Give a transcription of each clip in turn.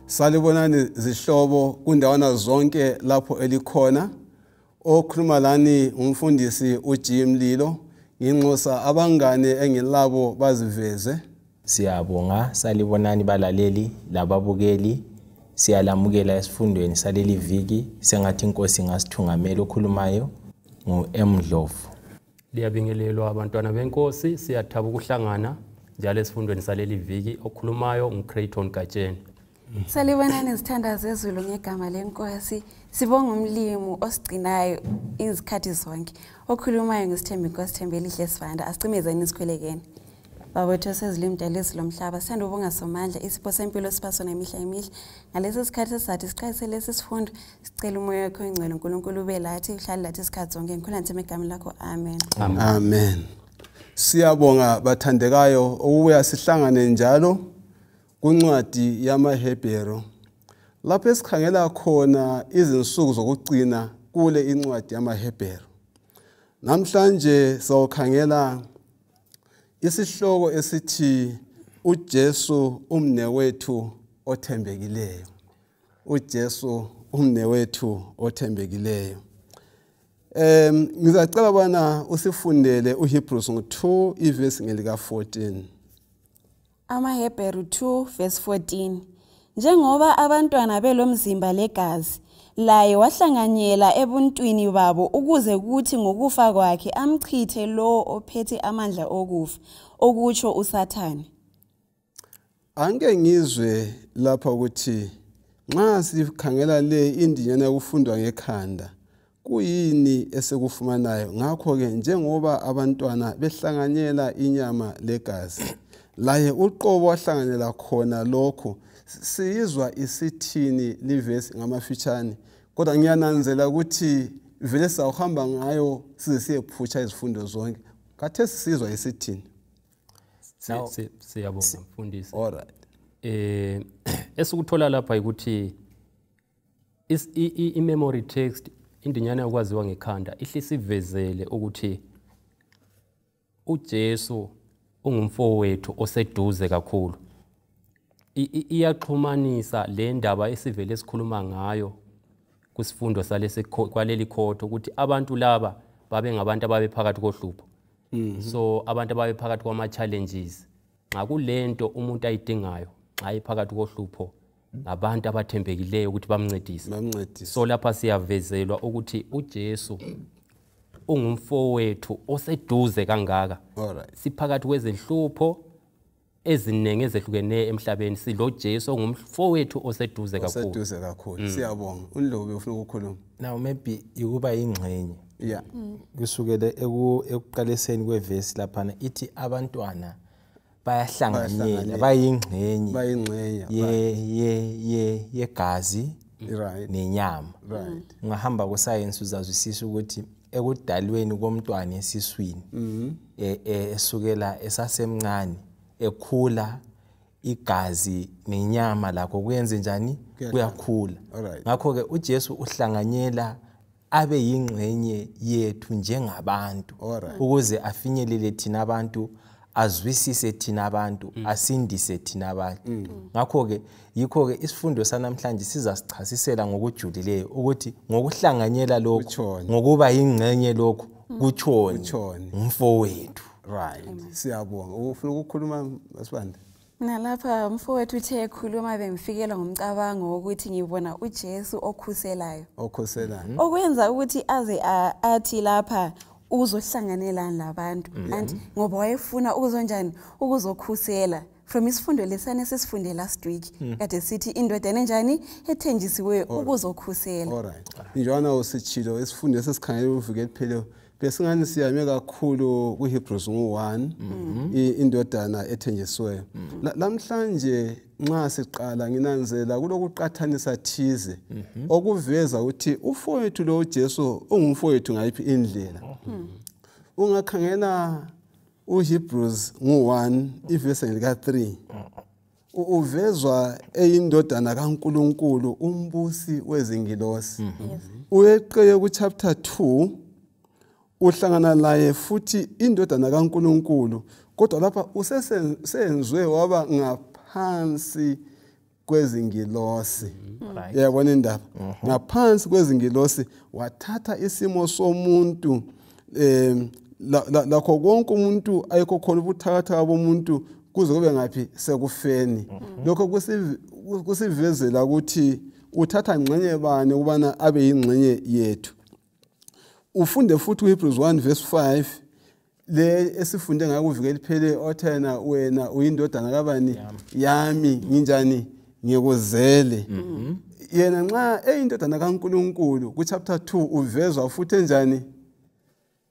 Salibonani zihlobo kundawana zonke lapho elikhona. Okhuluma lani umfundisi uJimlilo. Nginxusa abangane engilabo baziveze. Siyabonga salibonani balaleli lababukeli. Siyalamukela esifundweni saleli viki. Sengathi inkosi ngasithungamela okhulumayo nguMnewethu. Liyabingelelwa abantwana benkosi, siyathaba ukuhlangana njalo esifundweni saleli viki. Okhulumayo nguCREIGHTON GATSHENI. Salibonani izithandwa zezulu ngegama lenkosi. Sibonga umlimo osigcinayo izikhathi zonke. Okhulumayo nguSithembelihle Sivanda. Asicimezeni isikhwelekeni. Babethu sezilimdala ezilomhlaba. Sithanda ukubonga somandla isipho sempilo sipasona imihla imihla. Ngalesi sikhathi esizathi siqayise lesi sifundo sicela umoya wakho ingcwele uNkulunkulu ube lathi uhlale lathi isikhathi zonke. Ngikhuluma nje egama lakho. Amen. Amen. Siyabonga bathandekayo ukuya sihlangane njalo kuncwadi yamaHebheru. Lapho esikhangela khona izinsuku zokugcina kule incwadi yamaHebheru. Namhlanje sawukhangela isihloko esithi UJesu UMnewethu Othembekileyo. UJesu UMnewethu Othembekileyo. Ngizacela bana usifundele uHebrews 2 ivesi ngelika 14. AmaHebheru 2 verse 14. Njengoba abantwana belomzimba legazi, laye wahlanganyela ebuntwini babo ukuze kuthi ngokufa kwakhe amchithe lo ophethe amandla okufa, okutsho uSathane. Ange ngizwe lapha ukuthi nxa sikhangela le indinyana yokufundwa ngekhanda kuyini esekufumanayo. Ngakho ke njengoba abantwana behlanganyela inyama legazi, laye uqobo wahlanganyela khona lokho, siyizwa isithini livesi ngamafitshane. Kodwa ngiyananzela ukuthi vele sawuhamba ngayo size siyephutsha izifundo zonke. Khathesi sizwa isithini. Siyabonga mfundisi. Alright. Esikuthola lapha ukuthi i-memory text indinyana yokwaziwa ngekhanda ihlisivezele ukuthi uJesu ungumfowethu oseduze kakhulu. Iyaxhumanisa le ndaba esivele esikhuluma ngayo kusifundo salesi kwaleli khotho ukuthi abantu laba babe ngabantu ababe phakathi kohlupho. So abantu ababe phakathi kwama challenges. Nxa kulento umuntu ayidingayo, nxa iphakathi kohlupho, abantu abathembekileyo ukuthi bamncedise. So lapha siyavezelwa ukuthi uJesu ungumfowethu oseduze kangaka. Siphakathi kwezenhlupho ezinenge ezehlukeneyo emhlabeni, silo Jesu ongumfowethu oseduze kakhulu. Oseduze kakhulu. Siyabonga. UNdlovu ufuna ukukhuluma. Now maybe yukuba ingxenye. Yeah. Kusukela ekuqaleseni kwevesi lapha ithi abantwana bayahlanganyela bayingxenye yegazi nenyama. Ungahamba kuScience uzazwisisa ukuthi ekudalweni komntwana esiswini esukela esasemncane ekhula igazi nenyama lakho kuyenze njani kuyakhula. Ngakho ke uJesu uhlanganyela abe yingxenye yethu njengabantu ukuze afinyelele thina abantu, azwisise thina abantu, asindise thina abantu. Ngakho ke yikho ke isifundo sanamhlanje sizasichasisela ngokujulileyo ukuthi ngokuhlanganyela lokho, ngokuba yingxenye lokho kutshoni umfowethu. Right. Siyabonga. Ufuna ukukhuluma Masibanda? Nalapha umfowethu uthe ekhuluma bemfikela ngomcabango wokuthi ngibona uJesu okhuselayo. Okwenza ukuthi aze athi lapha uzohlanganela labantu. Ngoba wayefuna ukuzonjani ukuzokhusela. From isifundo lesane sesifunde last week kade sithi indodana enjani ethenjisiwe ukuzokhusela. Alright. Njana usichilo isifundo sesikhangela uvikele phela besingani siyame kakhulu kuHebrews 1 indodana ethenjisiwe. Lamhlanje nxa siqala nginanzela kulokuqathanisa thize okuveza ukuthi ufowethu lo uJesu ungumfowethu ngayiphi indlela. Ungakhangela uHebrews 1 ivesi lika 3 uvezwa eyindodana kaNkulunkulu umbusi wezingilosi. Uyeqeye ku chapter 2 uhlangana laye futhi indodana kaNkulunkulu, kodwa lapha usesenzwe waba ngaphansi kwezingilosi. Yabona indaba. Ngaphansi kwezingilosi wathatha isimo somuntu lakho konke umuntu ayikho khona ubuthakathaka bomuntu kuze kube ngaphi sekufeni. Lokho kusivezela ukuthi uthatha ngxenye bani ukubana abe yingxenye yethu. Ufunde futhi uHebrews 1:5 le esifunde ngayo kuvikela iphele othena wena uyindodana kabani yami nginjani ngikuzele. Yena nxa eyindodana kaNkuluNkulu ku chapter 2 uvezwa futhi enjani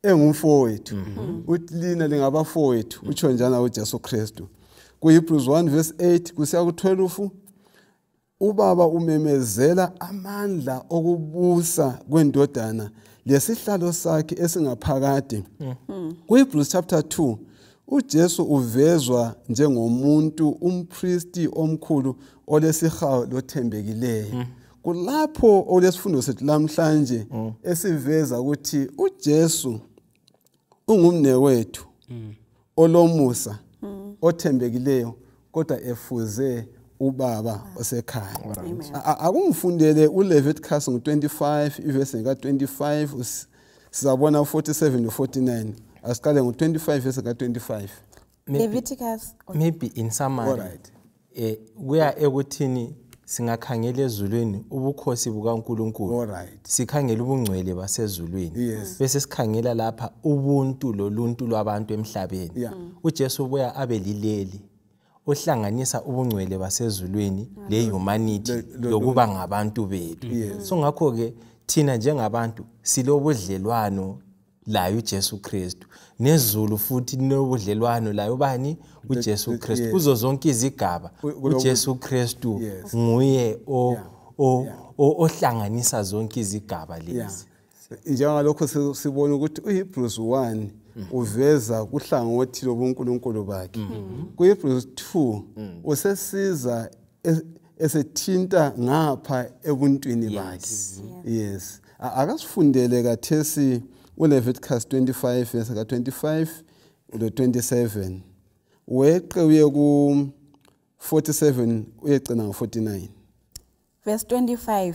engumfowethu. Uthi lina lingabafowethu utsho njana uJesu Kristu. Ku Hebrews 1:8 kusiya ku12 ubaba umemezela amandla okubusa kwendodana lesihlalo sakhe esingaphakade. Ku Hebrews chapter 2 uJesu uvezwa njengomuntu umpristi omkhulu olesihawu lothembekileyo. Kulapho olesifundo sethu lamhlanje esiveza ukuthi uJesu ungumnewethu olomusa othembekileyo kodwa efuze ubaba osekhaya. Akumfundele uLeviticus ngo25 ivesi ka25 sizabona 47 no49. Asiqale ngo25 verse ka25. Leviticus. Maybe in summary. Kuya ekuthini singakhangela ezulwini ubukhosi bukaNkuluNkulu. Sikhangela ubungcwele basezulwini. Bese sikhangela lapha ubuntu loluntu lwabantu emhlabeni. uJesu ubuya abe lileli ohlanganisa ubungcwele basezulwini lehumanity lokuba ngabantu bethu. So ngakho ke thina njengabantu silobudlelwano layo uJesu Kristu nezulu futhi linobudlelwano layo bani uJesu Kristu kuzo zonke izigaba. uJesu Kristu nguye ohlanganisa zonke izigaba lezi. Njengalokho sibona ukuthi uHebrews 1 uveza kuhlangothi lobuNkulunkulu bakhe. KuHebrews 2 usesiza esethinta ngapha ebuntwini bakhe. Yes. Akasifundele kathesi uLeviticus 25 verse ka25 lo 27. Weqe uye ku 47 uyegcina ngo49. Verse 25.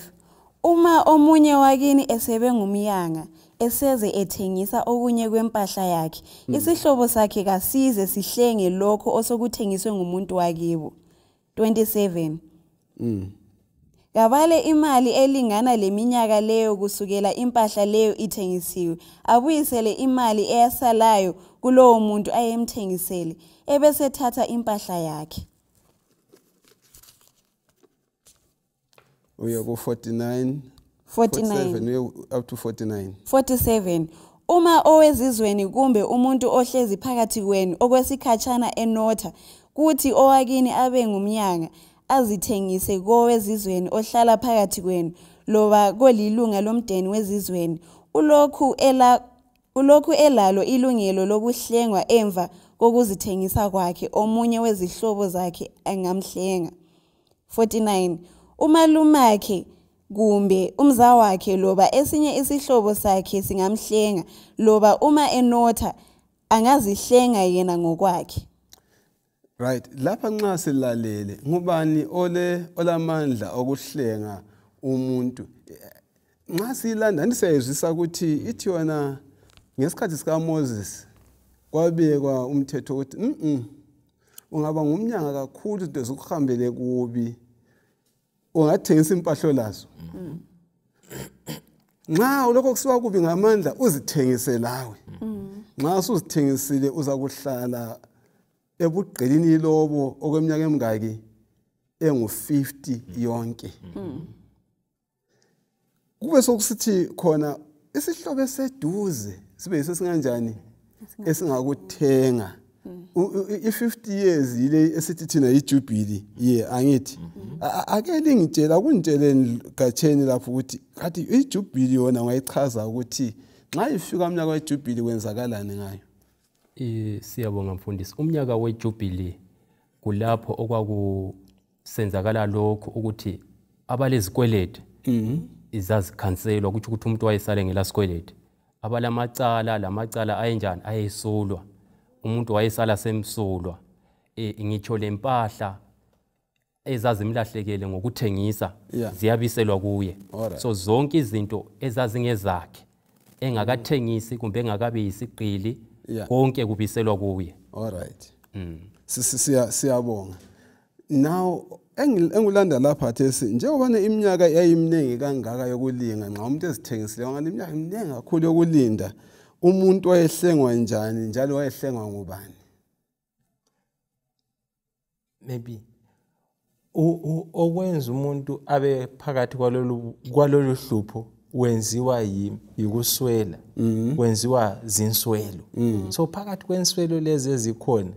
Uma omunye wakini esebe ngumyanga eseze ethengisa okunye kwempahla yakhe isihlobo sakhe kasize sihlenge lokho osokuthengiswe ngumuntu wakibo. 27. Kabale imali elingana leminyaka leyo kusukela impahla leyo ithengisiwe abuyisele imali eyasalayo kulowo muntu ayemthengisele ebese thatha impahla yakhe. Uye ku 49 uye up to 49. 47. Uma owezizweni kumbe umuntu ohlezi phakathi kwenu okwesikhatshana enotha kuthi owakini abe ngumyanga azithengise kowezizweni ohlala phakathi kwenu loba kolilunga lomdeni wezizweni ulokhu elalo ilungelo lokuhlengwa emva kokuzithengisa kwakhe omunye wezihlobo zakhe angamhlenga. 49. Umalumakhe kumbe umzawakhe loba esinye isihlobo sakhe singamhlenga loba uma enotha angazihlenga yena ngokwakhe. Right, lapha nxa silalele ngubani olamandla okuhlenga umuntu. Nxa silanda siyayizwisa ukuthi ithi yona ngesikhathi sika Moses kwabekwa umthetho ukuthi ungaba ngumnyanga kakhulu into zokuhambele kubi ungathengisa impahlo lazo. Nxa ulokho kusiba kubi ngamandla uzithengise lawe. Nxa usuzithengisile uza kuhlala ebugqilini lobo okweminyaka emingaki engu50 yonke. Kube sokusithi khona isihlobo eseduze sibe sesinganjani esingakuthenga. I50 years yile esithi thina ijubilee angithi ake lingitshela kuntsheleni GATSHENI lapho ukuthi kathi ijubilee yona ngayichaza ukuthi nxa ifika umnyaka wejubilee kwenzakalani ngayo. Siyabonga mfundisi. Umnyaka wejubilee kulapho okwakusenzakala lokho ukuthi abalezikwelede izazikhanselwa ukuthi umuntu wayesale ngelasikwelede. Lamacala ayenjani ayesulwa. Umuntu wayesala semsulwa. Ngitsho lempahla ezazimlahlekele ngokuthengisa ziyabiselwa kuye. So zonke izinto ezazingezakhe engakathengisi kumbe engakabe yisigqili konke kubiselwa kuye. Alright. Siyabonga. Now engulanda lapha athi njengoba iminyaka yayimningi kangaka yokulinga nxa umuntu ezithengisile ngaliminyaka iminingi kakhulu yokulinda umuntu wayehlengwa njani njalo wayehlengwa ngubani? Maybe okwenza umuntu abe phakathi kwalolu hlupho wenziwa yikuswela, wenziwa zinswelo. So phakathi kwenswelo lezi ezikhona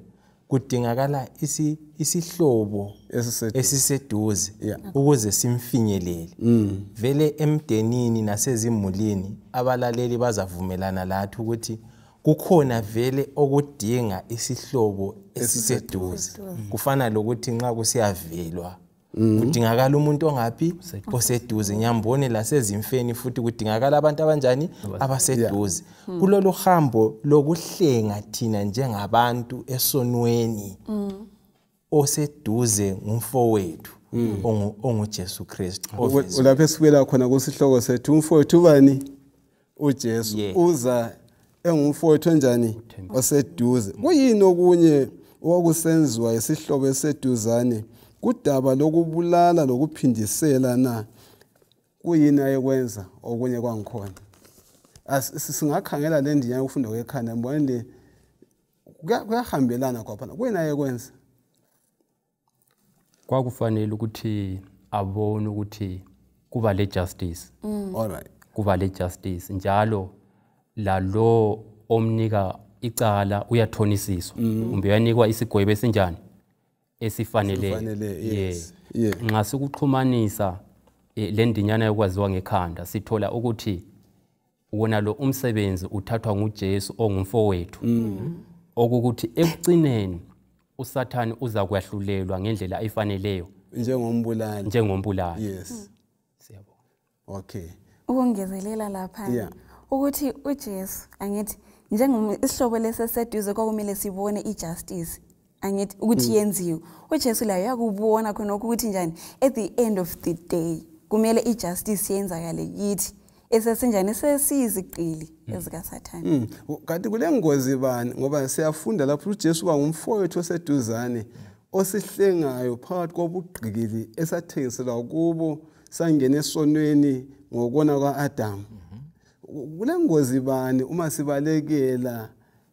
kudingakala isihlobo esiseduze ukuze simfinyelele. Vele emdenini nasezimulini abalaleli bazavumelana lathi ukuthi kukhona vele okudinga isihlobo esiseduze. Kufana lokuthi nxa kusiyavelwa kudingakala umuntu ongaphi oseduze. Nyambone lasezimfeni futhi kudingakala abantu abanjani abaseduze. Kulolu hambo lokuhlenga thina njengabantu esonweni oseduze ngumfowethu onguJesu Kristu. Ulapha esibela khona kusihloko sethu umfowethu ubani? uJesu. Uza engumfowethu njani oseduze. Kuyini okunye okusenziwa isihlobo eseduzane kudaba lokubulala lokuphindisela na? Kuyini ayekwenza okunye kwangikhona? Singakhangela le ndinyana ukufunda kwekhanda mbone kuyahambelana kwaphana. Kuyini ayekwenza? Kwakufanele ukuthi abone ukuthi kuba le justice. Alright. Kuba le justice njalo lalo omnika icala uyathonisiswa kumbe uyanikwa isigwebo esinjani esifanele. Nxa sikuxhumanisa le ndinyana yokwaziwa ngekhanda sithola ukuthi wona lo umsebenzi uthathwa nguJesu ongumfowethu. Okukuthi ekugcineni uSathane uza kwahlulelwa ngendlela efaneleyo njengombulali. Yes. Siyabonga. Okay. Ukungezelela lapha ukuthi uJesu angithi isihlobo leseseduze kwakumele sibone ijustice angithi ukuthi yenziwe. uJesu la yakubona khona ukuthi njani at the end of the day kumele ijustice yenzakale kithi esesenjani sesiyiziqili ezikaSathane. Kanti kule ngozi bani ngoba siyafunda lapho uJesu kwangumfowethu oseduzane osihlengayo phakathi kobugqikili esathengiselwa kubo sangena esonweni ngokona kwaAdam. Kule ngozi bani uma sibalekela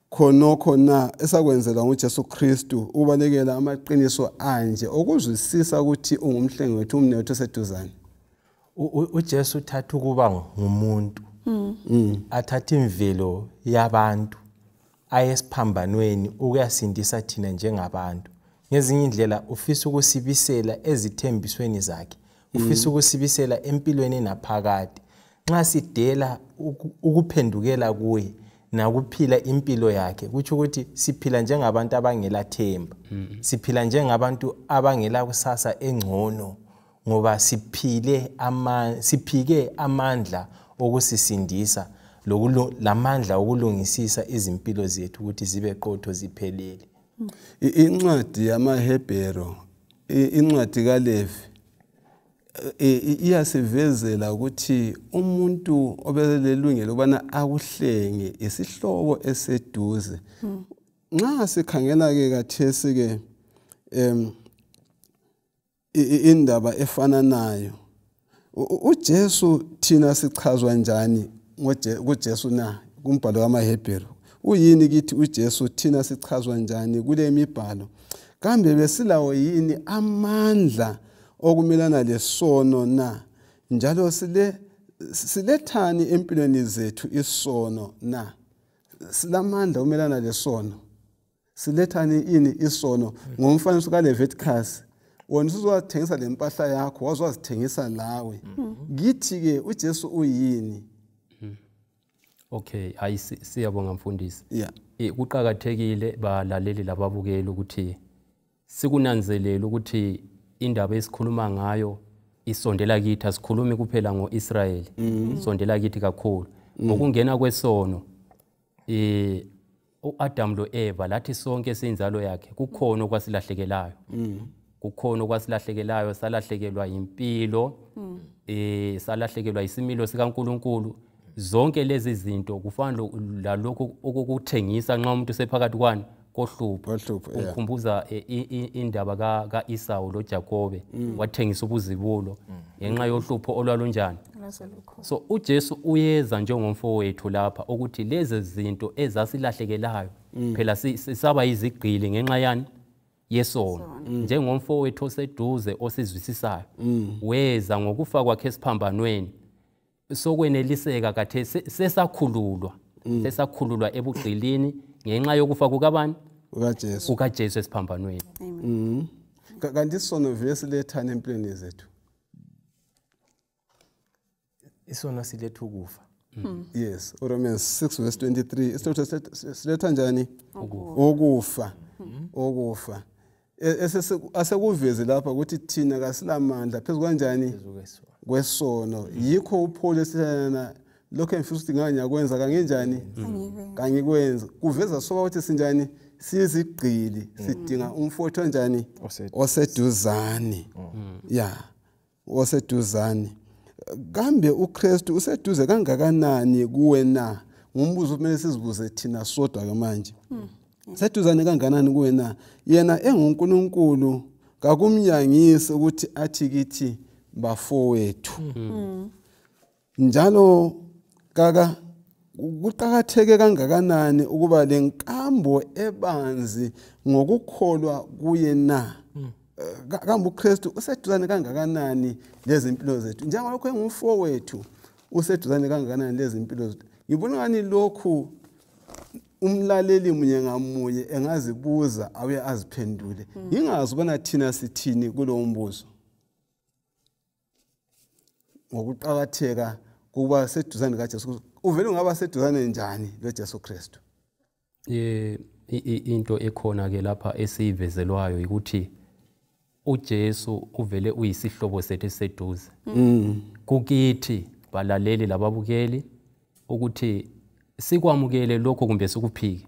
khonokho na esakwenzelwa nguJesu Kristu ubalekela amaqiniso anje okuzwisisa ukuthi ungumhlengi wethu umnewethu oseduzane? uJesu uthatha ukuba ngumuntu athatha imvelo yabantu ayesiphambanweni ukuyasindisa thina njengabantu. Ngezinye indlela ufisa ukusibisela ezithembisweni zakhe, ufisa ukusibisela empilweni enaphakade. Nxa sidela ukuphendukela kuye nakuphila impilo yakhe kuthi ukuthi siphila njengabantu abangela themba, siphila njengabantu abangela kusasa engcono ngoba siphike amandla okusisindisa lamandla okulungisisa izimpilo zethu ukuthi zibe qotho ziphelele. Incwadi yamaHebheru, incwadi kaLevi iyasivezela ukuthi umuntu obelelungelo ubana akuhlenge isihlobo eseduze. Nxa sikhangela ke kathesi ke indaba efana nayo uJesu thina sichazwa njani ngoJesu na kumbhalo wamaHebheru? Uyini kithi uJesu thina sichazwa njani kule mibhalo? Kambe besilawo yini amandla okumelana lesono na? Njalo silethani empilweni zethu isono na? Silamandla okumelana lesono? Silethani ini isono? Ngomfaniso kaLeviticus wona usuzothengisa lempahla yakho wazozithengisa lawe. Ngithi ke uJesu uyini? Okay, siyabonga mfundisi. Kuqhakathekile balaleli lababukeli ukuthi sikunanzelela ukuthi indaba esikhuluma ngayo isondela kithi, asikhulumi kuphela ngoIsrael, isondela kithi kakhulu. Ngokungena kwesono uAdam lo Eva lathi sonke siyinzalo yakhe kukhona okwasilahlekelayo. kukhona okwasilahlekelayo, salahlekelwa impilo, salahlekelwa isimilo sikaNkulunkulu. Zonke lezi zinto kufana lalokho okukuthengisa nxa umuntu sephakathi kwani kohlupho. Kumkhumbuza indaba kaIsau loJakobe wathengisa ubuzibulo ngenxa yohlupho olwalunjani. So uJesu uyeza njengomfowethu lapha ukuthi lezi zinto ezasilahlekelayo phela sisaba izigqili ngenxa yani yesono. Njengomfowethu oseduze osizwisisayo weza ngokufa kwakhe esiphambanweni sokweneliseka kathe sesakhululwa ebugqilini ngenxa yokufa kukabani kukaJesu esiphambanweni. Kanti isono vele silethana empilweni zethu. Isono siletha ukufa. Yes, Romans 6:23 isithetho siletha njani? Ukufa. Ukufa. Asekuveze lapha ukuthi thina kasilamandla phezulu kanjani kwesono. Yikho uPaul esithana lokho engifisa ukuthi nganya kwenza kangenjani kangikwenza. Kuveza soba ukuthi sinjani sizigqili sidinga umfowethu kanjani oseduzane. Yeah, oseduzane. Kambe uKristu useduze kangakanani kuwe na? Ngumbuzo kumele sizibuze thina sodwa ke manje. Seduzane kangakanani kuwe na? Yena enguNkulunkulu kakumnyangisi ukuthi athi kithi bafowethu. Njalo kuqakatheke kangakanani ukuba lenkambo ebanzi ngokukholwa kuye na? Kambe uKristu useduzane kangakanani lezimpilo zethu? Njengalokho engumfowethu useduzane kangakanani lezimpilo zethu? Ngibona ngani lokhu umlaleli munye ngamunye engazibuza awe aziphendule. Ingazi ubona thina sithini kulo mbuzo. Ngokuqakatheka kuba seduzane kaJesu. Uvele ungaba seduzane njani loJesu Kristu? Into ekhona ke lapha esivezelwayo ukuthi uJesu uvele uyisihlobo sethu esiseduze. Kukithi balaleli lababukeli ukuthi sikwamukele lokho kumbe sikuphike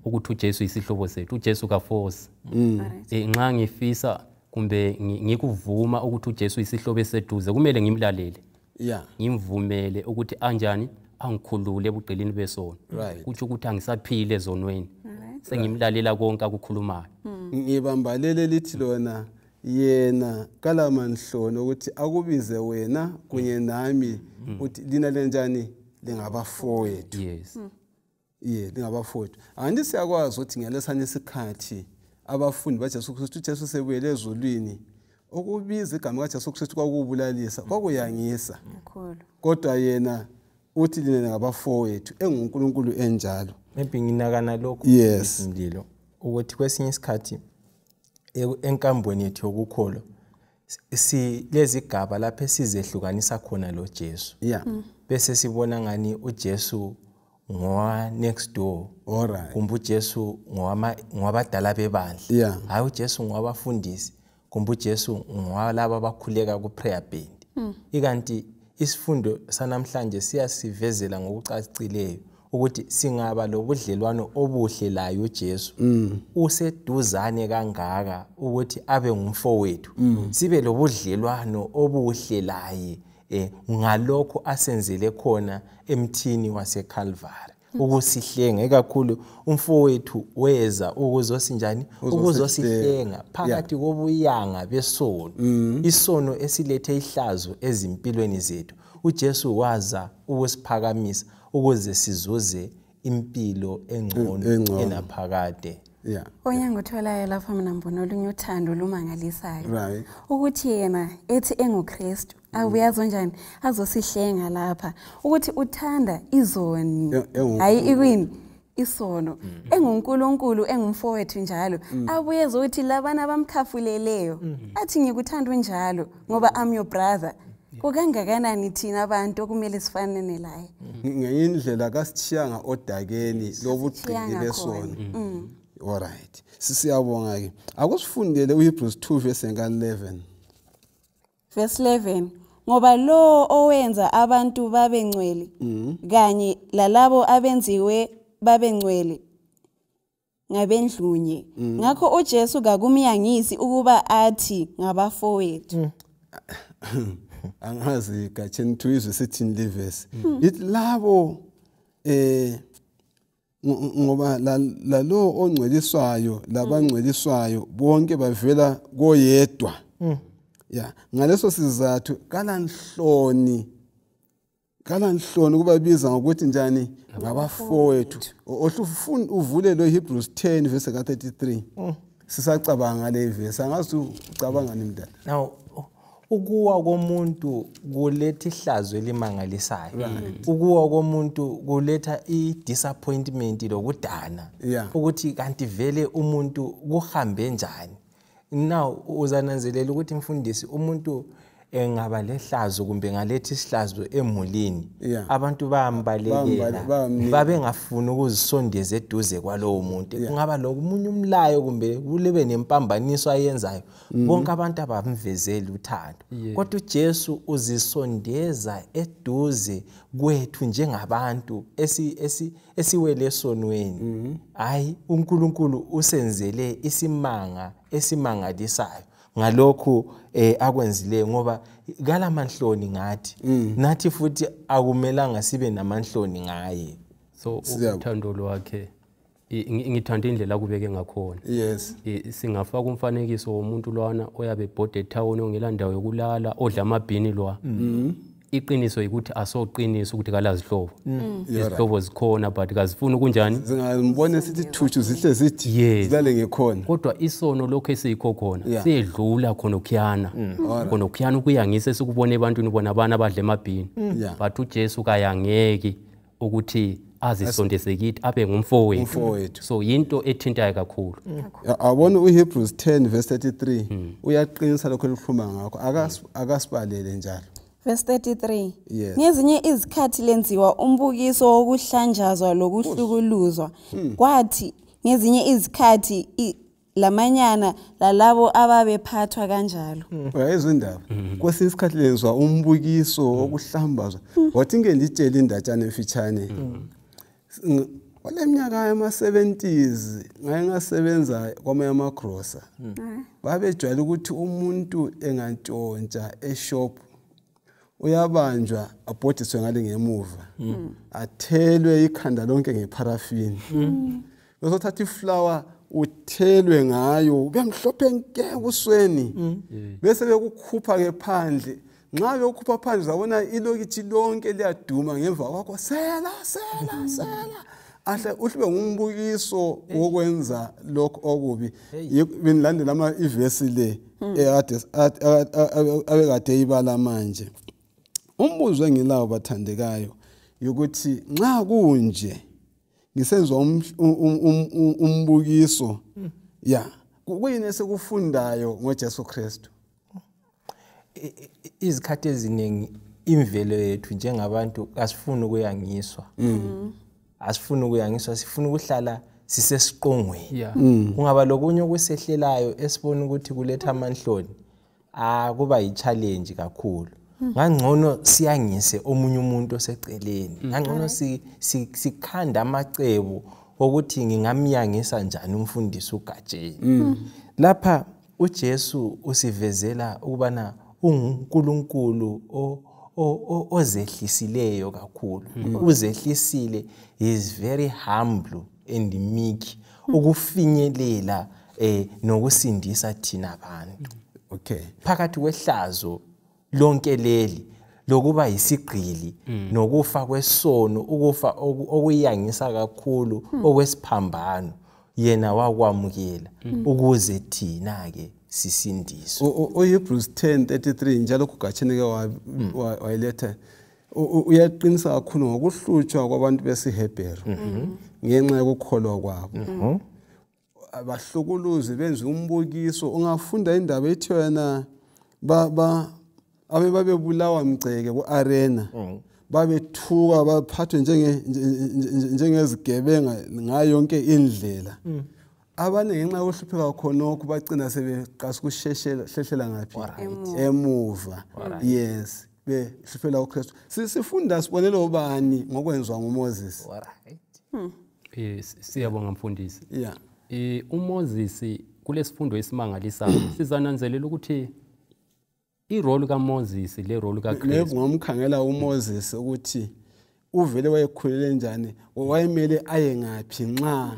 ukuthi uJesu isihlobo sethu. uJesu kaforce. Nxa ngifisa kumbe ngikuvuma ukuthi uJesu isihlobo eseduze kumele ngimlalele. Ngimvumele ukuthi anjani angikhulule ebugqilini besono. Kuthi ukuthi angisaphile ezonweni. Sengimlalela konke akukhulumayo. Ngibambalele lithi lona yena kalamanhlono ukuthi akubize wena kunye nami uthi lina lenjani lingabafowethu. Yes. Lingabafowethu. Andi siyakwazi ukuthi ngelesana isikhathi abafundi baJesu Kristu uJesu sebuyele ezulwini okubiza igama kaJesu Kristu kwakubulalisa kwakuyangisa. Kodwa yena uthi lina lingabafowethu enguNkulunkulu enjalo. Maybe nginakana lokho isindilo ukuthi kwesinye isikhathi enkambweni yethu yokukholwa lezi gaba lapho esizehlukanisa khona lo Jesu. Bese sibona ngani uJesu ngowa next door. Kumbe uJesu ngwabadala bebandla. Hayi uJesu ngwabafundisi. Kumbe uJesu ngwalabo abakhuleka ku prayer band. Ikanti isifundo sanamhlanje siyasivezela ngokucacileyo ukuthi singaba lobudlelwano obuhle layo uJesu. Useduzane kangaka ukuthi abe ngumfowethu. Sibe lobudlelwano obuhle laye ngalokho asenzele khona emthini waseCalvary. Ukusihlenga ekakhulu umfowethu weza ukuzosinjani ukuzosihlenga phakathi kobuyanga besono. Isono esilethe ihlazo ezimpilweni zethu. uJesu waza ukusiphakamisa ukuze sizuze impilo engcono enaphakade. Onyangotholayo lapha mina mbona olunye uthando lumangalisayo ukuthi yena ethi enguKristu abuyazo njani azosihlenga lapha ukuthi uthanda izoni hayi ikwini isono enguNkulunkulu engumfowethu njalo abuye ukuthi labana abamkhafuleleyo athi ngikuthanda unjalo ngoba I'm your brother. Kukangakanani thina abantu okumele sifanane laye ngenye indlela kasithiyanga odakeni lobugqili besono. Alright, sisiyabonga ke. Akusifundele uHebrews 2 verse 11. Verse 11. Ngoba lo owenza abantu babengcwele kanye lalabo abenziwe babengcwele ngabendlunye ngakho uJesu kakumyangisi ukuba athi ngabafowethu angazi GATSHENI tuyizwe sithini livesi ithi labo ngoba lalo ongcweliswayo labangcweliswayo bonke bavela koyedwa ya ngaleso sizathu kalanhloni kubabiza ngokuthi njani ngabafowethu ohlufuna uvule lo Hebrews 10 verse ka 33 sisacabanga le verse angazi ucabanga nini mdala now ukuwa komuntu kuletha ihlazo elimangalisayo ukuwa komuntu kuletha i-disappointment lokudana ukuthi kanti vele umuntu kuhambe njani now uzananzelela ukuthi mfundisi umuntu engaba lehlazo kumbe ngaletha isihlazo emulini abantu bayambalekela babengafuni ukuzisondeza eduze kwalowo muntu kungaba lomunye umlayo kumbe kulebe nempambaniso ayenzayo bonke abantu abamvezela uthando kodwa uJesu uzisondeza eduze kwethu njengabantu esiwele esonweni hayi uNkulunkulu usenzele isimanga esimangalisayo ngalokhu akwenzileyo ngoba kalamanhloni nathi futhi akumelanga sibe namanhloni ngaye so uthando lwakhe ngithanda indlela kubeke ngakhona singafaka umfanekiso womuntu lwana oyabe ebhode town ongelandawo yokulala odla amabhini lwa iqiniso ukuthi asoqiniso ukuthi kalazihlobo izihlobo zikhona but kazifuni kunjani zingambone sithi thutshu zihle zithi zilale ngekhona kodwa isono lokho esiyikho khona siyedlula khona ukuyana ukuyangisa sikubona ebantwini bona abana abadla emabhini but uJesu kayangeki ukuthi azisondeze kithi abe ngumfowethu so yinto ethintayo kakhulu abona uHebrews 10 verse 33 uyaqinisa lokho elikhuluma ngakho akasibalele njalo Verse 33 ngezinye izikhathi lenziwa umbukiso wokuhlanjazwa lokuhlukuluzwa kwathi ngezinye izikhathi lamanyana lalabo ababephathwa kanjalo uyayizwa indaba kwesinye isikhathi lenziwa umbukiso wokuhlambazwa wathi ngenditshela indatshana emfitshane oleminyaka yama-70s ngaye ngasebenza kwamanye amagrosa babejwayele ukuthi umuntu engantshontsha eshop uyabanjwa abhodiswe ngale ngemuva athelwe ikhanda lonke ngeparafini bese uthatha iflower uthelwe ngayo ubemhlophe nke busweni bese bekukhupha ke phandle nxa bekukhupha phandle uzabona ilokithi lonke liyaduma ngemva kwakho sela ahle uhlube ngumbukiso wokwenza lokho okubi benilandela ama ivesi le abekade ibala manje umbuzo engilawo bathandekayo ukuthi nxa kunje ngisenzwa umbukiso kuyini esekufundayo ngoJesu Kristu izikhathi eziningi imvelo yethu njengabantu asifuni ukuyangiswa sifuna ukuhlala sisesiqongweni kungaba lokunye okusehlelayo esibona ukuthi kuletha amanhloni kuba yi-challenge kakhulu ngangcono siyangise omunye umuntu oseceleni ngangcono sikhanda amacebo ukuthi ngingamyangisa njani umfundisi uGatsheni lapha uJesu usivezela ukubana uNkulunkulu ozehlisileyo kakhulu uzehlisile is very humble and meek ukufinyelela nokusindisa thina abantu phakathi kwehlazo lonke leli lokuba yisigqili nokufa kwesono ukufa okuyangisa kakhulu okwesiphambano yena wakwamukela ukuze thina ke sisindiswe uHebrews 10:33 njalo kuGatsheni ke wayiletha uyaqinisa kakhulu ngokuhlutshwa kwabantu besiHebheru ngenxa yokukholwa kwabo abahlukuluzi benza umbukiso ungafunda indaba ethi yena babebulawa mgceke ku-arena babethuka baphathwe njengezigebenga ngayo yonke indlela abanye ngenxa yokuhlupheka khonokho bagcina sebeqasa ukuhlehlela ngaphi emuva yes behluphela uKristu sifunda sibonele ubani ngokwenziwa nguMoses siyabonga mfundisi uMoses kulesifundo esimangalisayo sizananzelela ukuthi irole kaMoses le role kaKristu ngomkhangela uMoses ukuthi uvele wayekhulele njani wayemele aye ngaphi nxa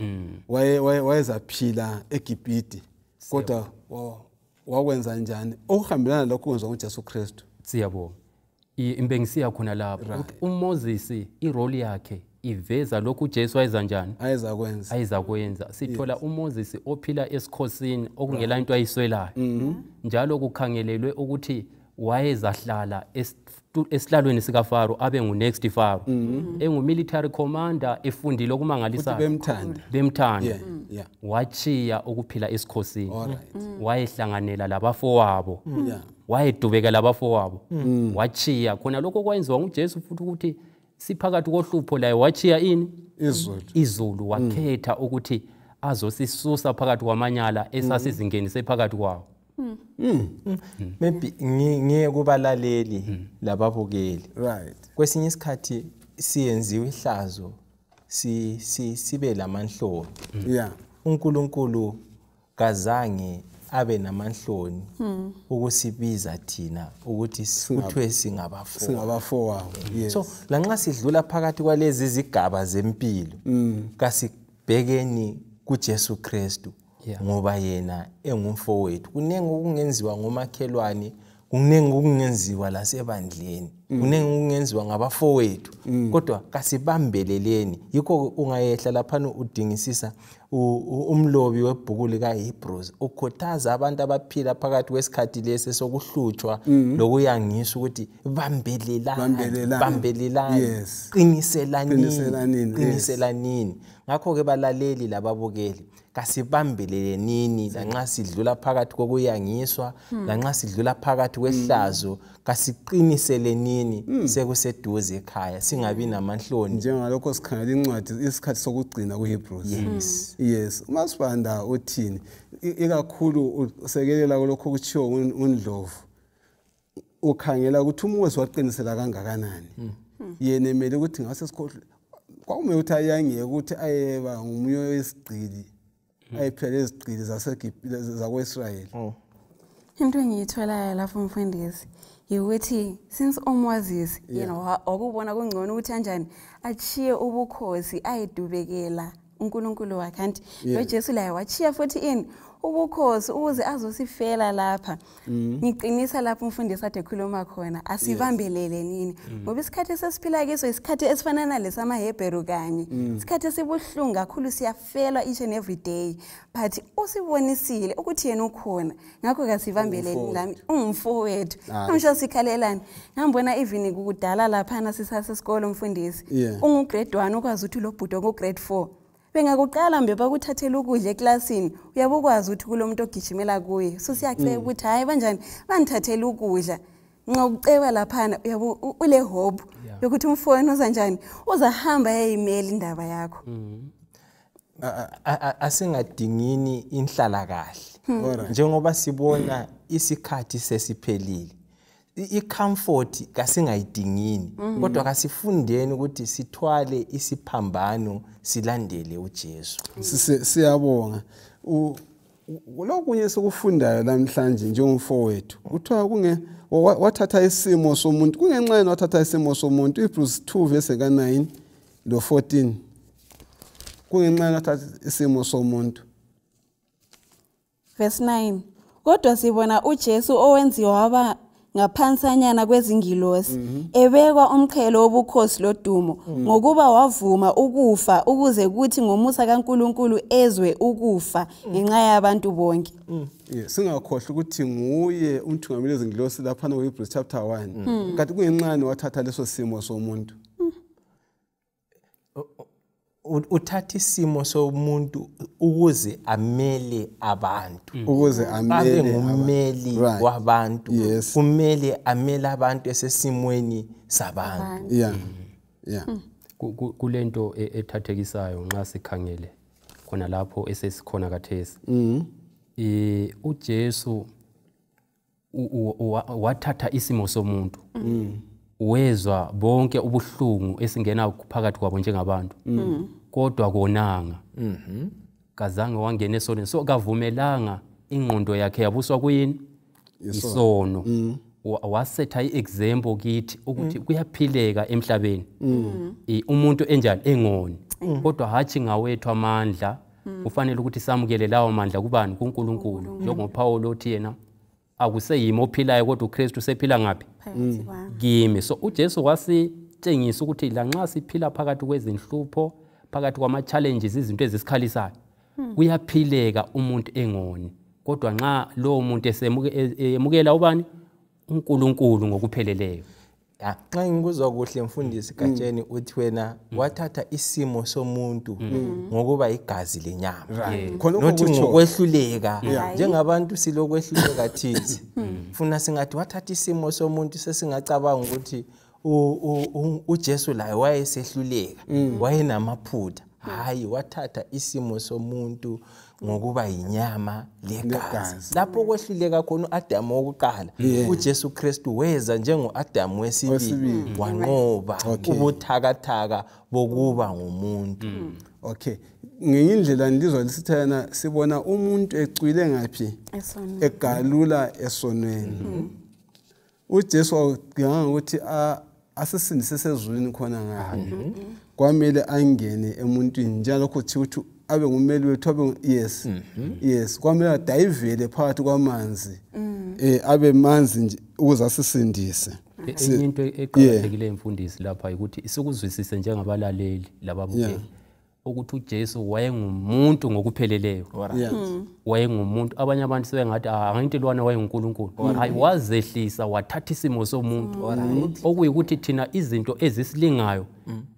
wayezaphila eGibhite kodwa wakwenza njani okuhambelana lokho kwenziwa nguJesu Kristu. Siyabonga. Imbengisiya khona lapho uMoses irole yakhe iveza lokhu uJesu ayenza njani ayizakwenza. Sithola uMoses ophila esikhosini okungela into ayiswelayo njalo kukhangelelwe ukuthi wayezahlala esihlalweni sikaFaro abe ngunext Faro engumilitary commander efundile okumangalisayo bemthanda wachiya ukuphila esikhosini wayehlanganela labafowabo wayedubeka labafowabo wachiya khona lokho kwenziwa nguJesu futhi ukuthi siphakathi kohlupho laye wachiya ini izulu wakhetha ukuthi azosisusa phakathi kwamanyala esasizingenise phakathi kwawo. Maybe ngiye kubalaleli lababukeli kwesinye isikhathi siyenziwe ihlazo sibe lamanhloni uNkulunkulu kazange abe namanhloni ukusibiza thina ukuthi kuthiwe singabafowabo. So lanxa sidlula phakathi kwalezi izigaba zempilo kasibhekeni kuJesu Kristu ngoba yena engumfowethu. Kunengi okungenziwa ngomakhelwane, kunengi okungenziwa lasebandleni, kunengi okungenziwa ngabafowethu, kodwa kasibambeleleni. Yikho ungayehla lapha udingisisa umlobi webhuku likaHebrews ukhothaza abantu abaphila phakathi kwesikhathi lesi sokuhlutshwa lokuyangisa ukuthi bambelelani qiniselanini. Ngakho ke balaleli lababukeli kasibambelelenini lanxa sidlula phakathi kokuyangiswa lanxa sidlula phakathi kwehlazo kasiqiniselenini sekuseduze ekhaya singabi namanhloni njengalokho sikhangela incwadi isikhathi sokugcina kuHebrews. Yes, uMasibanda uthini ikakhulu usekelela lokho kuchiwo uNdlovu ukhangela ukuthi uMoses waqinisela kangakanani yena emele ukuthi ngase sikhohle kwakumele ukuthi ayangeke ukuthi ayeba ngumunye wesigqili ayiphela ezigqili zakwaIsrayeli. Into engiyitholayo lapho mfundisi ukuthi since uMoses yena wakubona kungcono ukuthi kanjani achiye ubukhosi ayedubekela uNkulunkulu wakhe kanti noJesu laye wachiya futhi ubukhosi ukuze azosifela lapha. Ngiqinisa lapho umfundisi ade khuluma khona asibambelele nini ngoba isikhathi sesiphila kiso isikhathi esifana nalesi AMAHEBHERU kanye isikhathi esibuhlungu kakhulu siyafela each and every day but usibonisile ukuthi yena ukhona ngakho kasibambelele lami ungumfowethu ngisho sikhalelani ngambona even kudala lapha nasisasesikole umfundisi ungugrade 1 ukwazi ukuthi lo bhudo kugrade 4 bengakuqala mbe bakuthathela ukudla eklasini uyabukwazi ukuthi kulomuntu ogijimela kuye so siyacela ukuthi hayi kanjani banithathela ukudla ngokuceba lapha ule hope yokuthi umfowenu uzanjani uzahamba yeyimeli indaba yakho. Asingadingini inhlala kahle njengoba sibona isikhathi sesiphelile icomfort kasingayidingini kodwa kasifundeni ukuthi sithwale isiphambano silandele uJesu. Siyabonga lokunye sokufundayo namhlanje njengomfowethu kuthiwa wathatha isimo somuntu kungenxa yena wathatha isimo somuntu Hebrews 2 verse 9 lo 14 kungenxa yena wathatha isimo somuntu verse 9 kodwa sibona uJesu owenziwa waba ngaphansanyana kwezingilosi ebekwa umqhele wobukhosi lodumo ngokuba wavuma ukufa ukuze kuthi ngomusa kaNkulunkulu ezwe ukufa ngenxa yabantu bonke. Singakhohle ukuthi nguye umthungameli wezingilosi lapha kuHebrews chapter 1 kanti kungenxani wathatha leso simo somuntu. Uthatha isimo somuntu ukuze amele abantu ukuze amele umeli wabantu kumele amele abantu esesimweni sabantu. Kulento ethathekisayo nxa sikhangele khona lapho esesikhona kathesi uJesu wathatha isimo somuntu wezwa bonke ubuhlungu esingena phakathi kwabo njengabantu kodwa konanga kazange wangena esonweni, so kavumelanga ingqondo yakhe yabuswa kuyini isono. Wasetha i-example kithi ukuthi kuyaphileka emhlabeni umuntu enjani engoni, kodwa hathi ngawethu amandla kufanele ukuthi samukele lawo mandla kubani kuNkulunkulu, njengoPawulo othi yena akuseyimi ophilayo kodwa uKristu usephila ngaphi kimi. So uJesu wasitshengisa ukuthi lanxa siphila phakathi kwezinhlupho, phakathi kwama-challenges, izinto ezisikhalisayo, kuyaphileka umuntu engoni, kodwa nxa lowo muntu emukela ubani uNkulunkulu ngokupheleleyo. Xa ngikuzwa kuhle mfundisi Gatsheni uthi wena wathatha isimo somuntu ngokuba igazi lenyama, nothi ngokwehluleka njengabantu silokwehluleka thithi. Funa singathi wathatha isimo somuntu sesingacabanga ukuthi uJesu laye wayesehluleka, wayenamaphutha. Hayi, wathatha isimo somuntu ngokuba inyama legazi. Lapho kwehluleka khona uAdamu wokuqala, uJesu Kristu weza njengoAdamu wesibili, wanqoba ubuthakathaka bokuba ngumuntu. Okay, ngeyindlela ndizwa lisithana sibona umuntu ecwile ngaphi, egalula esonweni. uJesu waganga ukuthi asisindise sezulwini khona ngaphi, kwamele angene emuntwini njalo kuthi ukuthi abe ngumeli wethu, abe yes kwamele adayivele phakathi kwamanzi abe manzi nje ukuze asisindise. Enye into eqakathekile emfundisi lapha ukuthi isikuzwisise njengabalaleli lababukeli ukuthi uJesu wayengumuntu ngokupheleleyo. Wayengumuntu, abanye abantu sebengathi angithi lwana wayenguNkulunkulu. Hayi, wazehlisa wathatha isimo somuntu, okuyikuthi thina izinto ezisilingayo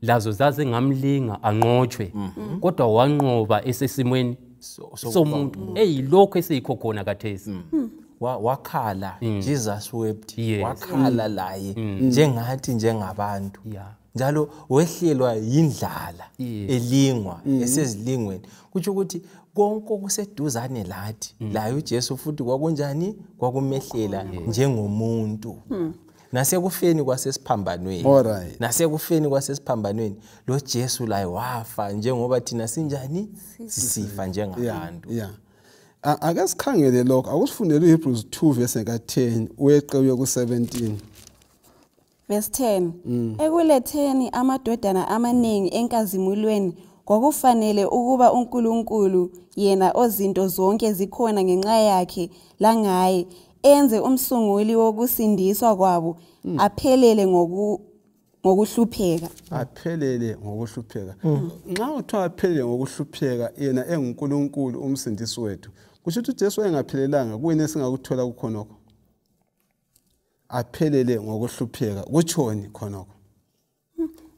lazo zazingamlinga anqotshwe, kodwa wanqoba esesimweni somuntu eyilokho esiyikho khona kathesi. Wakhala, Jesus wept, wakhala laye njengathi njengabantu. Njalo wehlelwa yindlala elingwa esezilingweni, kutsho ukuthi konke okuseduzane lathi laye uJesu futhi kwakunjani, kwakumehlela njengomuntu. Nasekufeni kwasesiphambanweni, nasekufeni kwasesiphambanweni lo Jesu laye wafa njengoba thina sinjani, sisifa njengabantu. Ake sikhangele lokho, akusifundele uHebrews 2 verse 10 uyeqe uye ku17. Verse 10, ekuletheni amadodana amaningi enkazimulweni kwakufanele ukuba uNkulunkulu yena ozinto zonke zikhona ngenxa yakhe langaye enze umsunguli wokusindiswa kwabo aphelele ngokuhlupheka. Aphelele ngokuhlupheka. Nxa uthiwa aphelele ngokuhlupheka yena enguNkulunkulu umsindisi wethu, kusho ukuthi uJesu engaphelelanga kuyini esingakuthola kukhonokho? Aphelele ngokuhlupheka kutshoni khonokho?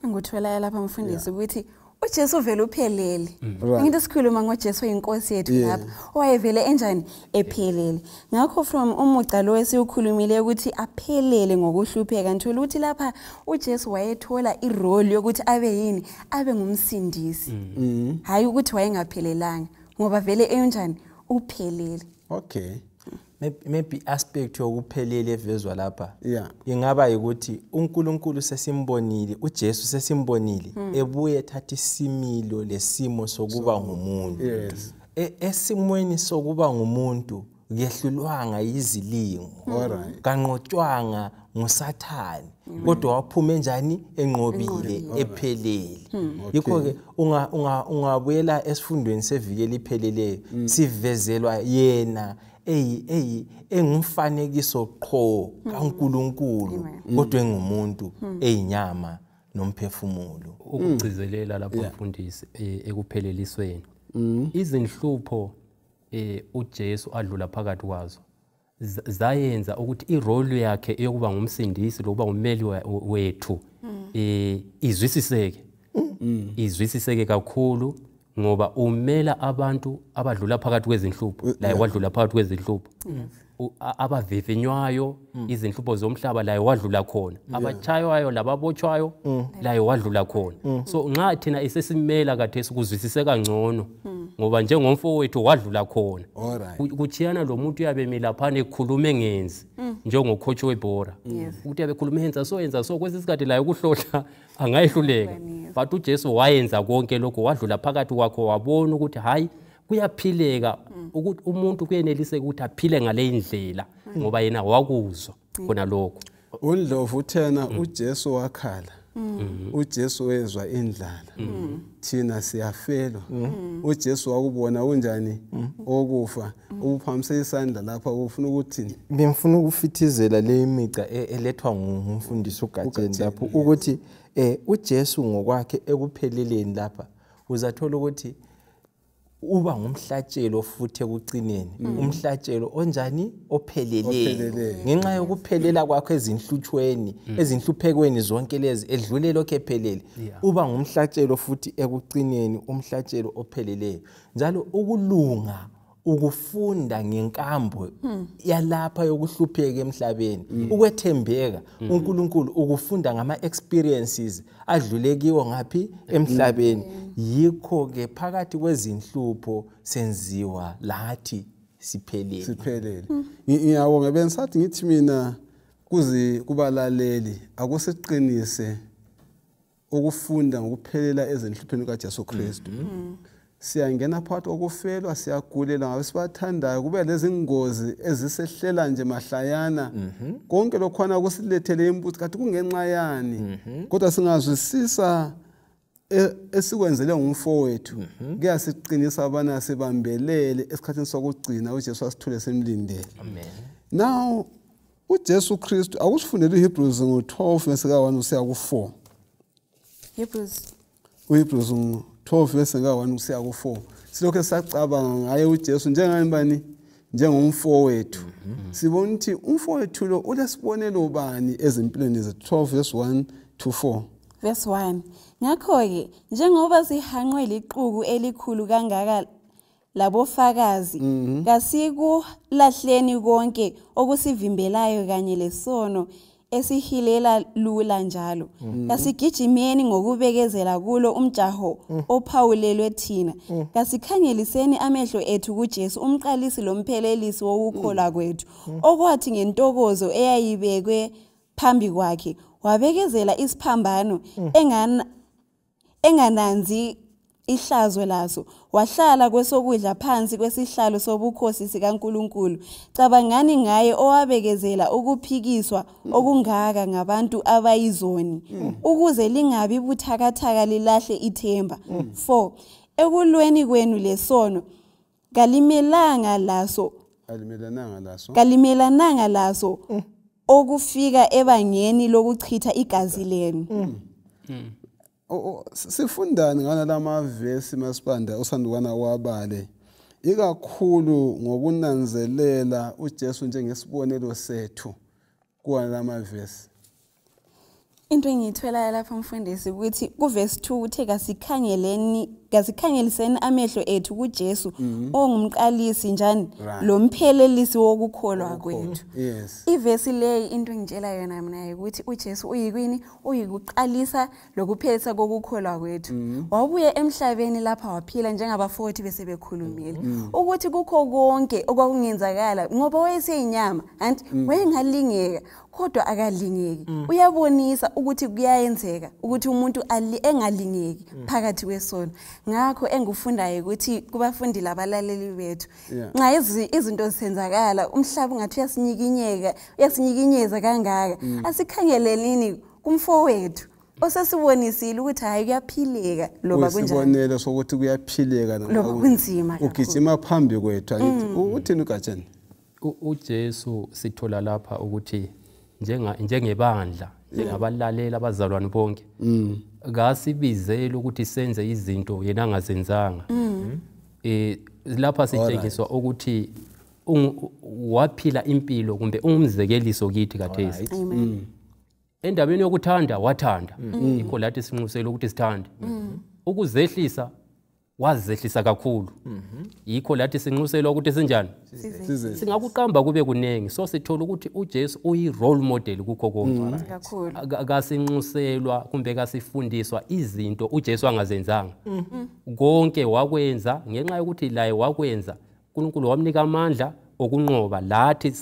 Ngikuthola lapha mfundisi ukuthi uJesu vele uphelele. Ngithi sikhuluma ngoJesu inkosi yethu lapha, owayevele enjani ephelele. Ngakho from umuca lo esiukhulumile ukuthi aphelele ngokuhlupheka, ngithola ukuthi lapha uJesu wayethola irole yokuthi abe yini, abe ngumsindisi. Hayi ukuthi wayengaphelelanga ngoba vele enjani uphelele. Okay. Maybe aspect yokuphelele evezwa lapha ingaba ukuthi uNkulunkulu sesimbonile, uJesu sesimbonile ebuye ethatha isimilo lesimo sokuba ngumuntu. Esimweni sokuba ngumuntu kehlulwanga izilingo, kanqotshwanga nguSathani, kodwa waphuma enjani, enqobile, ephelele. Yikho ke ungabuyela esifundweni seviki elipheleleyo sivezelwa yena engumfanekiso qho kaNkulunkulu, kodwa engumuntu, eyinyama nomphefumulo. Ukugcizelela lapho mfundisi ekuphelelisweni, izinhlupho uJesu adlula phakathi kwazo zayenza ukuthi irole yakhe eyokuba ngumsindisi lokuba ngumeli wethu izwisiseke kakhulu, ngoba umela abantu abadlula phakathi kwezinhlupho, la wadlula phakathi kwezinhlupho, abavivinywayo izinhlupho zomhlaba la wadlula khona, abachaywayo lababotshwayo la wadlula khona. So nxa thina isesimela kathesi kuzwisiseka ngcono, ngoba njengomfowethu wadlula khona. Kuchiyana lo muntu yabemi laphana ekhuluma engenzi njengokhochi webhora, ukuthi yabekhuluma enza so yenza so, kwesisikhathi la ukuhlohla angayihluleka, but uJesu wayenza konke lokho, wadlula phakathi kwakho wabona ukuthi hayi kuyaphileka ukuthi umuntu kuyeneliseka ukuthi aphile ngale indlela ngoba yena wakuzwa khona lokho. UNdlovu uthena uJesu wakhala. uJesu wezwa indlala. Thina siyafelwa. uJesu wakubona unjani okufa uphamise isandla lapha ufuna ukuthi bengifuna ukufithizela le imica elethwa ngumfundisi uGatsheni lapho ukuthi uJesu ngokwakhe ekupheleleni lapha uzathola ukuthi uba ngumhlatshelo futhi ekucineni umhlatshelo onjani opheleleyo ngenxa yokuphelela kwakhe ezinhluthweni ezinhluphekweni zonke lezi edlule lokho ephelele uba ngumhlatshelo futhi ekucineni umhlatshelo opheleleyo njalo ukulunga ukufunda ngenkambo yalapha yokuhlupheka emhlabeni ukwethembeka uNkulunkulu ukufunda ngama experiences adlule kiwo ngapi emhlabeni yikho ke phakathi kwezinhlupho senziwa lathi siphelele ngiyabonga bengisathi ngithi mina kubalaleli akusiqinise ukufunda ngokuphelela ezinhlupheni kaJesu Kristu siyangena phakathi kokufelwa siyagulela ngabe sibathandayo kube lezi ngozi ezisehlela nje mahlayana konke lokhona kusilethele imbuthi kanti kungenxa yani kodwa singazwisisa esikwenzele ngumfowethu kuyasiqinisa abana sibambelele esikhathini sokugcina uJesu asithule semlindele amen. Now uJesu Kristu akusifundele uHebrews ngo-12 verse ka1 usiya ku4 Hebrews 12 verse ka1 usiya ku4 silokho sacabanga ngaye uJesu njengani bani njengomfowethu sibona ukuthi umfowethu lo ulesibonelo bani ezimpilweni zethu 12 verse 1 to 4 verse 1 ngakho-ke njengoba sihanqwe liqhuku elikhulu kangaka labofakazi kasikulahleni konke okusivimbelayo kanye lesono esihilela lula njalo kasigijimeni ngokubekezela kulo umjaho ophawulelwe thina kasikhangeliseni amehlo ethu kuJesu umqalisi lomphelelisi wokukholwa kwethu okwathi ngentokozo eyayibekwe phambi kwakhe wabekezela isiphambano engananzi ihlazo laso wahlala kwesokudla phansi kwesihlalo sobukhosi sikaNkulunkulu cabangani ngaye owabekezela ukuphikiswa okungaka ngabantu abayizoni ukuze lingabi buthakathaka lilahle ithemba 4 ekulweni kwenu lesono kalimelananga laso okufika ebangeni lokuchitha igazi lenu sifundani ngana lamavesi masibanda usandukwana wabale ikakhulu ngokunanzelela uJesu njengesibonelo sethu kuwa lamavesi into engiyithwela lapha mfundisi ukuthi kuverse 2 uthe kasikhangeliseni amehlo ethu kuJesu ongumqalisi njani lomphelelisi wokukholwa kwethu ivesi leyi into engitshela yona mina ukuthi uJesu uyikwini uyikuqalisa lokuphelisa kokukholwa kwethu wabuye emhlabeni lapha waphila njengabafowethu bese bekhulumile ukuthi kukho konke okwakungenzakala ngoba wayeseyinyama anti wayengalingeka kodwa akalingeki uyabonisa ukuthi kuyayenzeka ukuthi umuntu engalingeki phakathi kwesono ngakho engufundayo ukuthi kubafundi labalaleli bethu nxa izinto zisenzakala umhlaba ungathi uyasinyikinyeza kangaka asikhangelelini kumfowethu osesibonisile ukuthi hayi kuyaphileka loba kunjani isibonelo sokuthi kuyaphileka loba kunzima ugijima phambi kwethu uthini uGatsheni uJesu sithola lapha ukuthi njengebandla njengabalaleli abazalwane bonke kasibizela ukuthi senze izinto yena angazenzanga lapha sitshengiswa ukuthi waphila impilo kumbe ungumzekeliso kithi kathesi endabeni yokuthanda wathanda ikho lathi sinxusela ukuthi sithande ukuzehlisa wazehlisa kakhulu yikho lathi sinxusela ukuthi sinjani singakuqamba kube kunengi so sithola ukuthi uJesu uyi role model kukho konke kasinxuselwa kumbe kasifundiswa izinto uJesu angazenzanga konke wakwenza ngenxa yokuthi laye wakwenza uNkulunkulu wamnika amandla okunqoba lathi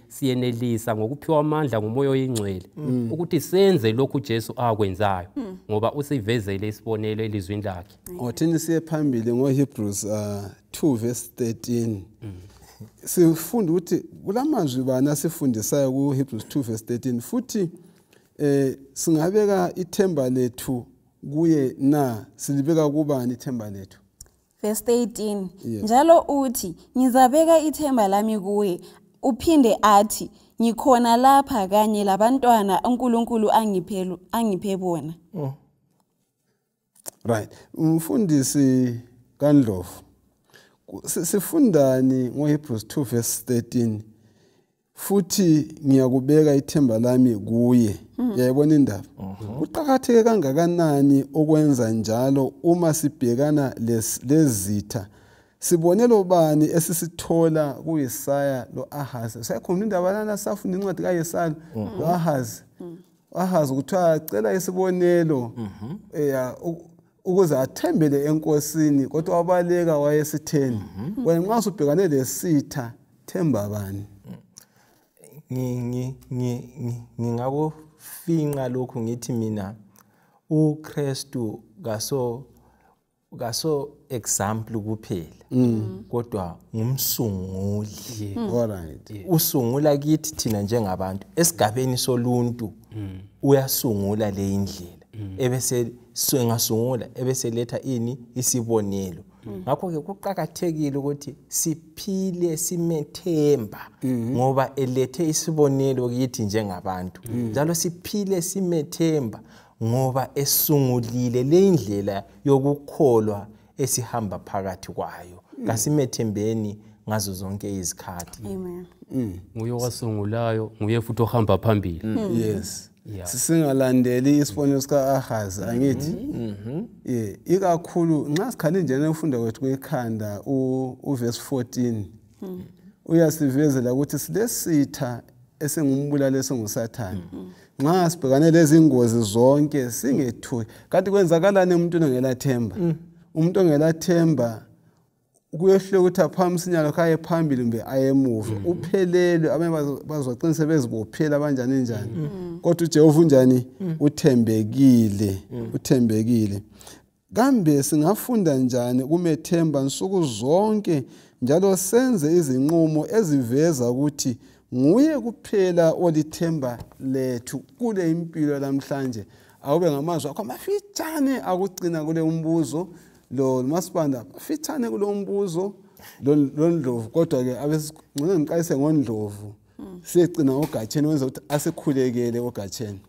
siyenelisa ngokuphiwa amandla ngomoya oyingcwele ukuthi senze lokhu Jesu akwenzayo ngoba usivezele isibonelo elizwini lakhe. Othini siye phambili ngoHebrews 2:13. Sifunda ukuthi kulamazwi bana sifundisayo kuHebrews 2:13 futhi singabeka ithemba lethu kuye na silibeka kubani ithemba lethu? Verse 18. Njalo uthi ngizabeka ithemba lami kuye uphinde athi ngikhona lapha kanye labantwana uNkulunkulu angiphe bona. Right. Umfundisi kaNdlovu sifundani ngoHebrews 2:13 futhi ngiyakubeka ithemba lami kuye. Yayibona indaba. Kuqhakatheke kangakanani okwenza njalo uma sibhekana lezitha. Sibonelo bani esisithola kuYesaya loAhazi. Sayikhona indaba lana safunda incwadi kaYesaya loAhazi. Ahazi kuthiwa acela isibonelo ukuze athembele enkosini kodwa wabaleka wayesitheni. Wena nxa usubhekane lesitha themba bani? Ngingakufinqa lokhu ngithi mina uKristu kaso example kuphela kodwa ngumsunguli. Alright. Usungula kithi thina njengabantu esigabeni soluntu uyasungula le indlela ebese sengasungula ebese letha isibonelo. Ngakho ke kuqhakathekile ukuthi siphile simethemba ngoba elethe isibonelo kithi njengabantu. Njalo siphile simethemba ngoba esungulile le indlela yokukholwa esihamba phakathi kwayo. Kasimethembeni ngazo zonke izikhathi. Amen. Nguye wasungulayo, nguye futhi ohamba phambili. Yes. Sisingalandeli isibonelo sikaAhazi angithi. Ikakhulu nxa sikhali njena ufunda kwethu kwekhanda uverse 14. Uyasivezela ukuthi silesitha esingumbulalo esingusathane. Nxa sibhekane lezi ingozi zonke singethuki. Kanti kwenzakalani umuntu ongelathemba? Umuntu ongelathemba kuyehle ukuthi aphamsinyalo khaye phambili mbe ayemuva. Uphelele abanye bazoqinisa bezibophela abanjani njani. Kodwa uJehova unjani? Uthembekile. Uthembekile. Kambe singafunda njani kumethemba nsuku zonke njalo senze izinqumo eziveza ukuthi nguye kuphela olithemba lethu kule impilo namhlanje. Awube ngamazwi akho amafitshane akugcina kule umbuzo lo masibanda fitshane kulo mbuzo lo Ndlovu kodwa ke ngicela ngiqayise ngoNdlovu siyegcina oGatsheni wenza ukuthi asikhulekele oGatsheni.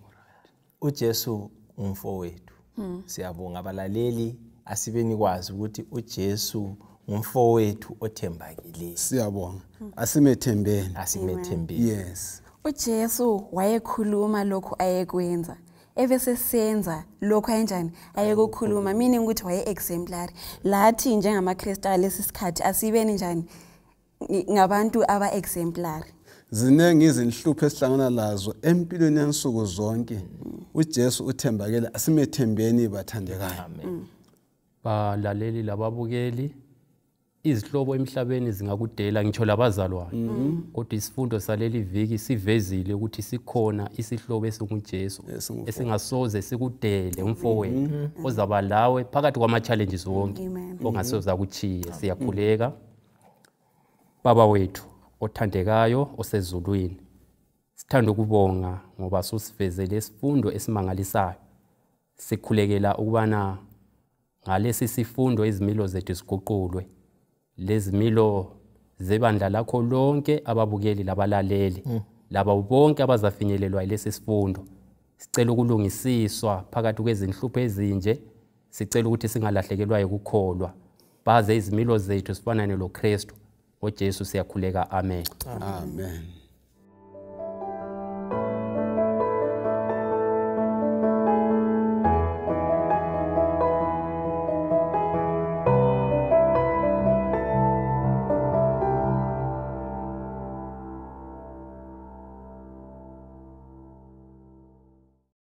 uJesu umfowethu. Siyabonga abalaleli asibeni kwazi ukuthi uJesu umfowethu othembakile. Siyabonga. Asimethembeni. Asimethembeni. Yes. uJesu wayekhuluma lokhu ayekwenza. Ebese senza lokho kanjani ayekukhuluma meaning ukuthi waye exemplary. Lathi njengamaKristu lesisikhathi asibeni njani ngabantu aba exemplary. Zinengi izinhlupho esihlangana lazo empilweni yansuku zonke. uJesu uthembakele asimethembeni bathandekayo. Amen. Balaleli lababukeli izihlobo emhlabeni zingakudela ngitsho labazalwane kodwa isifundo saleli viki sivezile ukuthi sikhona isihlobo esinguJesu esingasoze sikudele umfowethu ozaba lawe phakathi kwama challenges wonke ongasoze akuchiye. Siyakhuleka baba wethu othandekayo osezulwini, sithanda ukubonga ngoba susivezele isifundo esimangalisayo. Sikhulekela ukubana ngalesi sifundo izimilo zethu siguqulwe, lezimilo zebandla lakho lonke ababukeli labalaleli laba bonke abazafinyelelwa yilesi sifundo. Sicela ukulungisiswa phakathi kwezinhlupho ezinje, sicela ukuthi singalahlekelwa ukukholwa. Baze izimilo zethu sifanane loKristu. uJesu siyakhuleka. Amen. Amen.